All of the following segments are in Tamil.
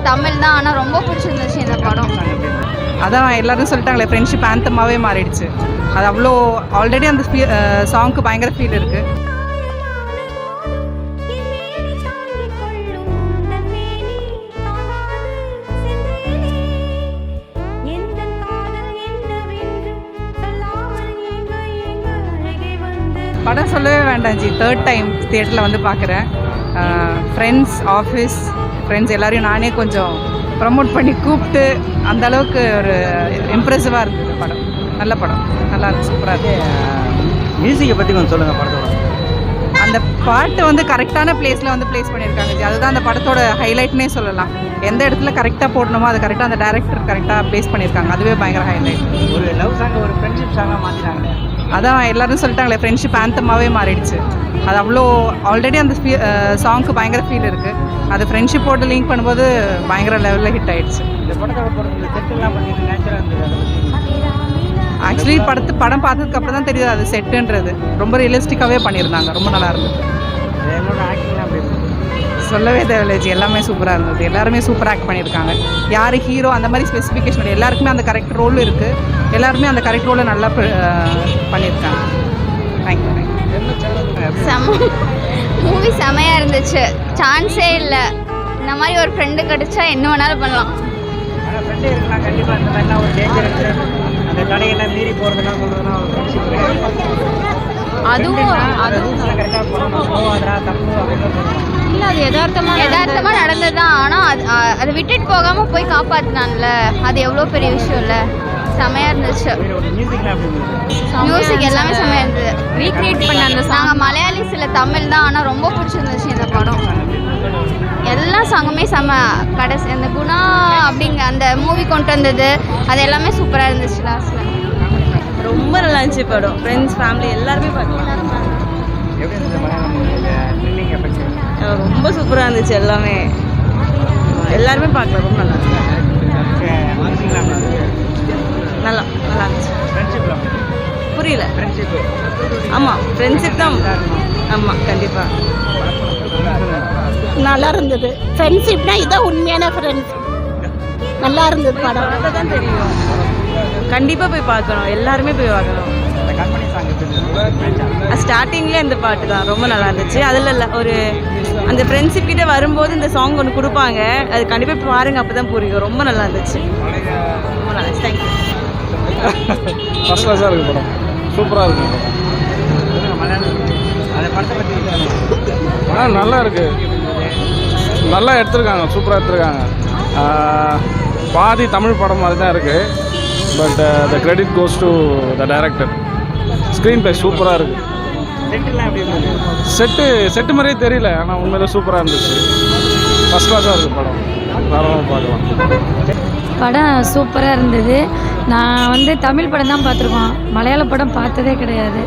தமிழ் தான், ஆனால் ரொம்ப பிடிச்சிருந்துச்சு இந்த படம். அதான் எல்லாரும் சொல்லிட்டாங்களே, ஃப்ரெண்ட்ஷிப் ஆந்தமாகவே மாறிடுச்சு. அது அவ்வளோ ஆல்ரெடி அந்த சாங்க்கு பயங்கர ஃபீல் இருக்குது. படம் சொல்லவே வேண்டாம் ஜி, 3rd டைம் தியேட்டரில் வந்து பார்க்குறேன். ஃப்ரெண்ட்ஸ், ஆஃபீஸ் ஃப்ரெண்ட்ஸ் எல்லாரையும் நானே கொஞ்சம் ப்ரமோட் பண்ணி கூப்பிட்டு அந்த அளவுக்கு ஒரு இம்ப்ரெசிவாக இருந்தது படம். நல்ல படம், நல்லா இருக்கு, சூப்பராக இருக்குது. மியூசிக்கை பற்றி கொஞ்சம் சொல்லுங்கள் படத்தோட. அந்த பாட்டு வந்து கரெக்டான பிளேஸில் வந்து ப்ளேஸ் பண்ணியிருக்காங்க ஜி, அதுதான் அந்த படத்தோட ஹைலைட்னே சொல்லலாம். எந்த இடத்துல கரெக்டாக போடணுமோ அது கரெக்டாக அந்த டேரக்டர் கரெக்டாக ப்ளேஸ் பண்ணியிருக்காங்க, அதுவே பயங்கர ஹைலைட். ஒரு லவ் சாங்கை ஒரு ஃப்ரெண்ட்ஷிப் சாங்காக மாற்றிட்டாங்களே. அதான் எல்லாரும் சொல்லிட்டாங்களே, ஃப்ரெண்ட்ஷிப் ஆந்தமாகவே மாறிடுச்சு. அது அவ்வளோ ஆல்ரெடி அந்த சாங்க்கு பயங்கர ஃபீல் இருக்குது. அது ஃப்ரெண்ட்ஷிப்போடு லிங்க் பண்ணும்போது பயங்கர லெவலில் ஹிட் ஆகிடுச்சு. இந்த படத்தோட பொறுத்து செட்டெல்லாம் பண்ணிட்டு நேச்சுரலாக இருந்தது. ஆக்சுவலி படம் பார்த்ததுக்கப்புறம் தான் தெரியுது அது செட்டுன்றது. ரொம்ப ரியலிஸ்டிக்காகவே பண்ணியிருந்தாங்க, ரொம்ப நல்லா இருந்தது. என்னோட ஆக்டிங்லாம் அப்படி இருந்தது. சொல்லவே தேவையில்லை ஜி, எல்லாமே சூப்பராக இருந்தது. எல்லாருமே சூப்பராக ஆக்ட் பண்ணியிருக்காங்க. யார் ஹீரோ அந்த மாதிரி ஸ்பெசிஃபிகேஷன் எல்லாருக்குமே அந்த கரெக்ட் ரோல் இருக்குது. எல்லாருமே அந்த கரெக்ட் ரோலை நல்லா பண்ணியிருக்காங்க. தேங்க்யூ. மூவி செமையாக இருந்துச்சு, சான்ஸே இல்லை. இந்த மாதிரி ஒரு ஃப்ரெண்டு கிடச்சா என்ன வேணாலும் பண்ணலாம். ஆனால் ஃப்ரெண்டே இருக்கலாம் கண்டிப்பாக. இந்த மாதிரிலாம் ஒரு டேஞ்சர் இருக்குது, அந்த தடையெல்லாம் மீறி போகிறதுலாம் சொல்கிறதுனா ஒரு ஃப்ரெண்ட்ஷிப் அதுவும் கரெக்டாக போகணும். போகாதரா தப்பு அப்படின்னு இல்லை, அது யதார்த்தமாக நடந்தது தான். ஆனால் அதை விட்டுட்டு போகாமல் போய் காப்பாற்றினான்ல, அது எவ்வளோ பெரிய விஷயம் இல்லை. செமையாக இருந்துச்சு. மியூசிக் எல்லாமே செமையாக இருந்தது. ரீக்ரியேட் பண்ண அந்த நாங்கள் மலையாளிஸ் இல்லை, தமிழ் தான், ஆனால் ரொம்ப பிடிச்சிருந்துச்சு இந்த படம். எல்லா சாங்குமே செம. கடைசி அந்த குணா அப்படிங்க அந்த மூவி கொண்டு வந்தது அது எல்லாமே சூப்பராக இருந்துச்சு. லாஸ்ட்டில் ரொம்ப நல்லா இருந்துச்சு படம். ஃப்ரெண்ட்ஸ், ஃபேமிலி எல்லாருமே பார்க்கலாம். ரொம்ப சூப்பராக இருந்துச்சு. எல்லாருமே பார்க்கலாம். ரொம்ப நல்லா நல்லா இருந்துச்சு. புரியல. ஆமாம், ஃப்ரெண்ட்ஷிப் தான். ஆமாம், கண்டிப்பாக நல்லா இருந்தது. ஃப்ரெண்ட்ஷிப்னா இதான் உண்மையான ஃப்ரெண்ட்ஸ். நல்லா இருந்தது படம். தான் தெரியும். கண்டிப்பாக போய் பார்க்கணும், எல்லாருமே போய் பார்க்கணும். ஸ்டார்டிங்லேயே இந்த பாட்டு தான் ரொம்ப நல்லா இருந்துச்சு. அதில் இல்லை ஒரு அந்த ஃப்ரெண்ட்ஷிப் கிட்டே வரும்போது இந்த சாங் ஒன்று கொடுப்பாங்க, அது கண்டிப்பாக பாருங்கள், அப்போ தான் புரியும். ரொம்ப நல்லா இருந்துச்சு. ரொம்ப நல்லா இருந்துச்சு. தேங்க்யூ. ஃபர்ஸ்ட் கிளாஸாக இருக்குது படம், சூப்பராக இருக்குது படம். நல்லா இருக்குது, நல்லா எடுத்திருக்காங்க, சூப்பராக எடுத்திருக்காங்க. பாதி தமிழ் படம் மாதிரி தான் இருக்குது. But the credit goes to the director. Screen play சூப்பராக இருக்குது. செட்டு மாதிரியே தெரியல, ஆனால் உண்மையிலே சூப்பராக இருந்துச்சு. ஃபர்ஸ்ட் கிளாஸாக இருக்குது படம், தாராளமாக பார்க்கலாம். படம் சூப்பராக இருந்தது. நான் வந்து தமிழ் படம் தான் பார்த்துருக்கோம், மலையாள படம் பார்த்ததே கிடையாது.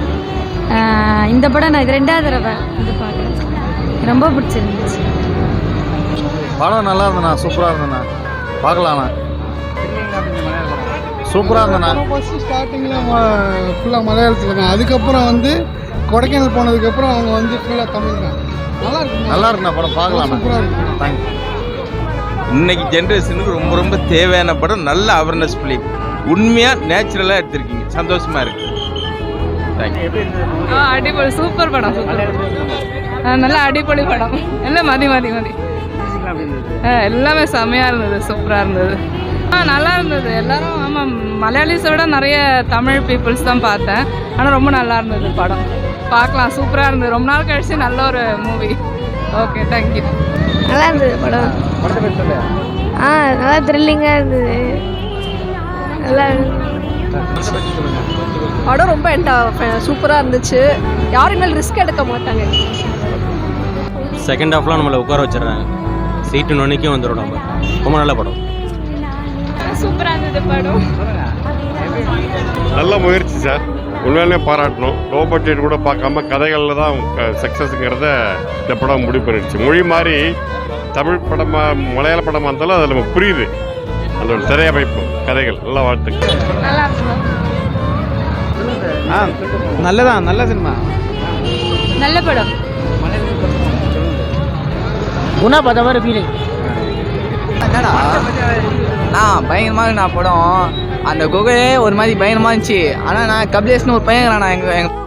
இந்த படம் நான் இது 2வது தடவை வந்து பார்க்குறேன். ரொம்ப பிடிச்சிருந்துச்சு. படம் நல்லா இருந்தண்ணா, சூப்பராக இருந்தண்ணா, பார்க்கலாண்ணா. சூப்பராக இருந்தண்ணா. ஃபஸ்ட்டு ஸ்டார்டிங்கில் ஃபுல்லாக மலையாளத்தில் தான், அதுக்கப்புறம் வந்து கொடைக்கானல் போனதுக்கப்புறம் அவங்க வந்து ஃபுல்லாக தமிழ் தான். நல்லா இருக்குண்ணா படம், பார்க்கலாண்ணா. சூப்பராக இருக்கும். தேங்க்யூ. இன்னைக்கு ஜென்ரேஷனுக்கு ரொம்ப ரொம்ப தேவையான படம். நல்ல அவேர்னஸ் ஃபிலிம், உண்மையாக நேச்சுரலாக எடுத்திருக்கீங்க, சந்தோஷமாக இருக்குது. தேங்க்யூ. அடிப்பொலி, சூப்பர் படம், சூப்பர். நல்லா அடிப்பொலி படம். எல்லாம் மதி எல்லாமே செம்மையாக இருந்தது, சூப்பராக இருந்தது. நல்லா இருந்தது. எல்லாரும் ஆமாம், மலையாளிஸை விட நிறைய தமிழ் பீப்புள்ஸ் தான் பார்த்தேன். ஆனால் ரொம்ப நல்லா இருந்தது படம், பார்க்கலாம். சூப்பராக இருந்தது. ரொம்ப நாள் கழிச்சு நல்ல ஒரு மூவி. Okay, thank you. நல்லா இருந்தது படம். நல்லா த்ரில்லிங்காக இருந்தது. நல்லா படம் ரொம்ப சூப்பராக இருந்துச்சு. யாரும் மேலே ரிஸ்க் எடுக்க மாட்டாங்க. செகண்ட் ஹாஃப்லாம் நம்மளை உட்கார வச்சிடறாங்க, சீட்டு நொன்னிக்கும் வந்துடும். நம்ம ரொம்ப நல்ல படம், சூப்பராக இருந்தது படம். நல்ல முயற்சி சார், உண்மையிலே பாராட்டணும். லோ பட்ஜெட் கூட பார்க்காம கதைகளில் தான் சக்ஸஸ்ங்கிறத இந்த படம் முடிவு பண்ணிடுச்சு. மொழி மாதிரி தமிழ் படமாக மலையாள படமாக இருந்தாலும் அதில் நம்ம புரியுது அதோட திரையமைப்பு, கதைகள். நல்லா வாழ்த்துக்கள். நல்லதான், நல்ல சினிமா, நல்ல படம். குணா பார்த்த மாதிரி ஃபீலிங். என்னடா பயங்கரமாக இருக்கு நான் படம். அந்த குகையே ஒரு மாதிரி பயங்கரமாக இருந்துச்சு. ஆனால் நான் கபிலேஷ்னு ஒரு பையன் நான் எங்கள்